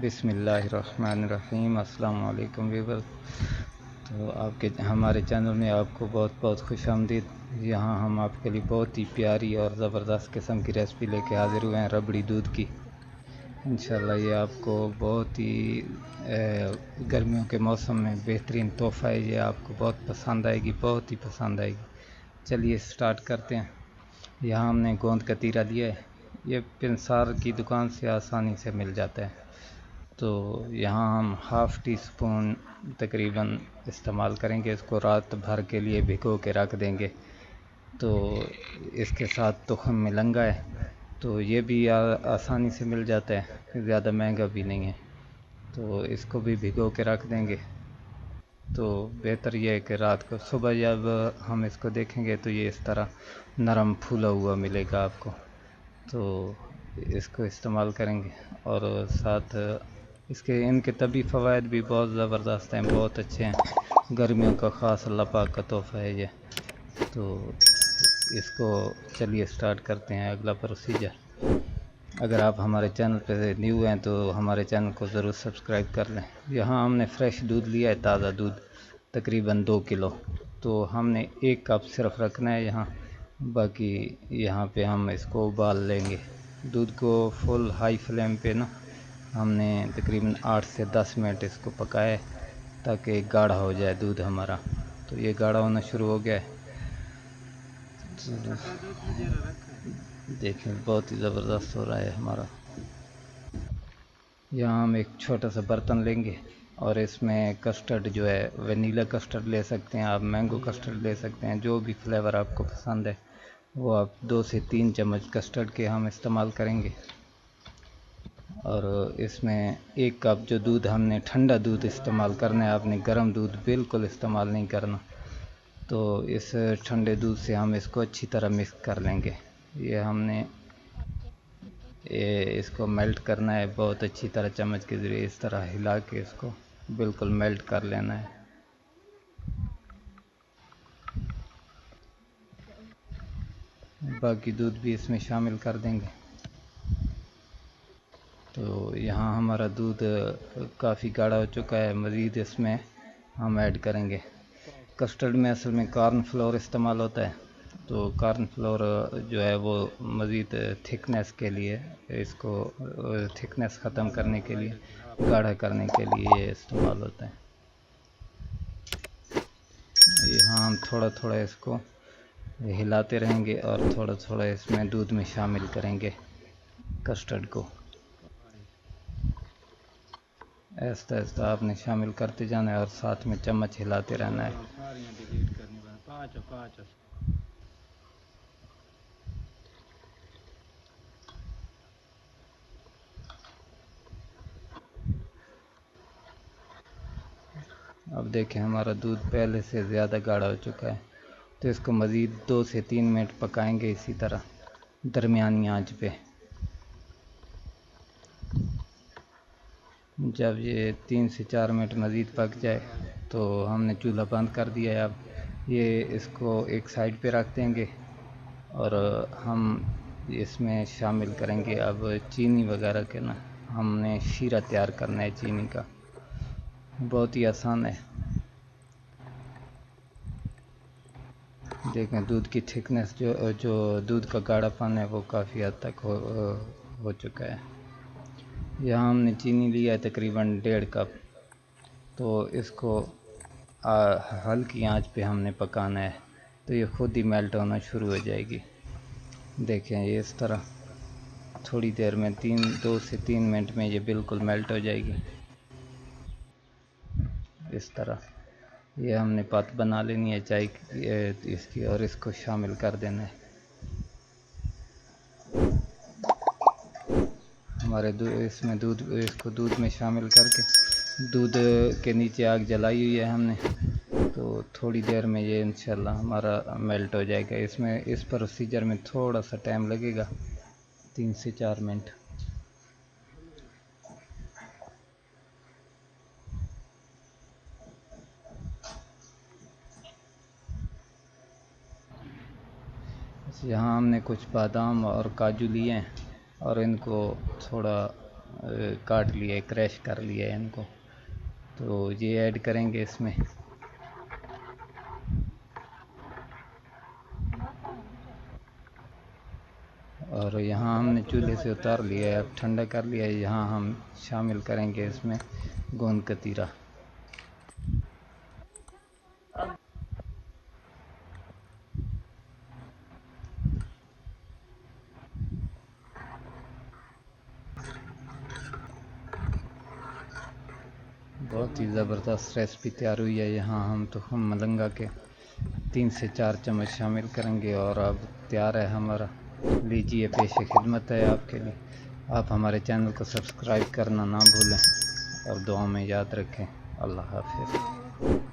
बिस्मिल्लाहिर्रहमानिर्रहीम। अस्सलाम वालेकुम व्यूअर्स। तो आपके हमारे चैनल में आपको बहुत बहुत खुशामदीद। यहाँ हम आपके लिए बहुत ही प्यारी और ज़बरदस्त किस्म की रेसिपी लेके हाज़िर हुए हैं, रबड़ी दूध की। इंशाल्लाह ये आपको बहुत ही गर्मियों के मौसम में बेहतरीन तोहफ़ा है। ये आपको बहुत पसंद आएगी, बहुत ही पसंद आएगी। चलिए स्टार्ट करते हैं। यहाँ हमने गोंद कतीरा लिया है। ये पिंसार की दुकान से आसानी से मिल जाता है। तो यहाँ हम हाफ़ टी स्पून तकरीबन इस्तेमाल करेंगे। इसको रात भर के लिए भिगो के रख देंगे। तो इसके साथ तुख़्म मिलंगा है, तो ये भी आसानी से मिल जाता है, ज़्यादा महंगा भी नहीं है। तो इसको भी भिगो के रख देंगे। तो बेहतर यह है कि रात को सुबह जब हम इसको देखेंगे तो ये इस तरह नरम फूला हुआ मिलेगा आपको। तो इसको इस्तेमाल करेंगे और साथ इनके तभी फ़वाइद भी बहुत ज़बरदस्त हैं, बहुत अच्छे हैं। गर्मियों का ख़ास अल्लाह पाक का तोहफ़ा है ये। तो इसको चलिए स्टार्ट करते हैं अगला प्रोसीजर। अगर आप हमारे चैनल पर न्यू हैं तो हमारे चैनल को ज़रूर सब्सक्राइब कर लें। यहाँ हमने फ्रेश दूध लिया है, ताज़ा दूध, तकरीबन 2 किलो। तो हमने 1 कप सिर्फ रखना है यहाँ, बाकी यहाँ पे हम इसको उबाल लेंगे। दूध को फुल हाई फ्लेम पे ना हमने तकरीबन 8 से 10 मिनट इसको पकाया है, ताकि गाढ़ा हो जाए दूध हमारा। तो ये गाढ़ा होना शुरू हो गया है। देखें बहुत ही ज़बरदस्त हो रहा है हमारा। यहाँ हम एक छोटा सा बर्तन लेंगे और इसमें कस्टर्ड जो है, वनीला कस्टर्ड ले सकते हैं आप, मैंगो कस्टर्ड ले सकते हैं, जो भी फ्लेवर आपको पसंद है वो आप 2 से 3 चम्मच कस्टर्ड के हम इस्तेमाल करेंगे। और इसमें 1 कप जो दूध हमने ठंडा दूध इस्तेमाल करना है, आपने गर्म दूध बिल्कुल इस्तेमाल नहीं करना। तो इस ठंडे दूध से हम इसको अच्छी तरह मिक्स कर लेंगे। ये हमने इसको मेल्ट करना है बहुत अच्छी तरह, चम्मच के ज़रिए इस तरह हिला के इसको बिल्कुल मेल्ट कर लेना है। बाकी दूध भी इसमें शामिल कर देंगे। तो यहाँ हमारा दूध काफ़ी गाढ़ा हो चुका है। मज़ीद इसमें हम ऐड करेंगे कस्टर्ड में असल में कॉर्न फ्लोर इस्तेमाल होता है। तो कॉर्न फ्लोर जो है वो मज़ीद थिकनेस के लिए, इसको थिकनेस ख़त्म करने के लिए, गाढ़ा करने के लिए ये इस्तेमाल होता है। यहाँ हम थोड़ा थोड़ा इसको हिलाते रहेंगे और थोड़ा थोड़ा इसमें दूध में शामिल करेंगे कस्टर्ड को। ऐसा ऐसा आपने शामिल करते जाना है और साथ में चम्मच हिलाते रहना है। अब देखें हमारा दूध पहले से ज़्यादा गाढ़ा हो चुका है। तो इसको मज़ीद 2 से 3 मिनट पकाएंगे इसी तरह दरमियानी आंच पे। जब ये 3 से 4 मिनट मज़ीद पक जाए तो हमने चूल्हा बंद कर दिया है। अब ये इसको एक साइड पे रख देंगे और हम इसमें शामिल करेंगे अब चीनी वगैरह के ना। हमने शीरा तैयार करना है चीनी का, बहुत ही आसान है। देखें दूध की थिकनेस जो दूध का गाढ़ापन है वो काफ़ी हद तक हो चुका है। यहाँ हमने चीनी लिया है तकरीबन 1.5 कप। तो इसको हल्की आंच पे हमने पकाना है, तो ये खुद ही मेल्ट होना शुरू हो जाएगी। देखें ये इस तरह थोड़ी देर में 2 से 3 मिनट में ये बिल्कुल मेल्ट हो जाएगी। इस तरह ये हमने पत बना लेनी है चाय इसकी और इसको शामिल कर देना है। हमारे इसमें इसको दूध में शामिल करके दूध के नीचे आग जलाई हुई है हमने। तो थोड़ी देर में ये इंशाल्लाह हमारा मेल्ट हो जाएगा। इसमें इस प्रोसीजर में थोड़ा सा टाइम लगेगा, 3 से 4 मिनट। यहाँ हमने कुछ बादाम और काजू लिए हैं और इनको थोड़ा काट लिया है, क्रैश कर लिया है इनको। तो ये ऐड करेंगे इसमें। और यहाँ हमने चूल्हे से उतार लिया है, अब ठंडा कर लिया है। यहाँ हम शामिल करेंगे इसमें गोंद कतीरा। बहुत ही ज़बरदस्त रेसिपी तैयार हुई है। यहाँ हम मलंगा के 3 से 4 चम्मच शामिल करेंगे और अब तैयार है हमारा। लीजिए, पेश खिदमत है आपके लिए। आप हमारे चैनल को सब्सक्राइब करना ना भूलें और दुआ में याद रखें। अल्लाह हाफ़िज़।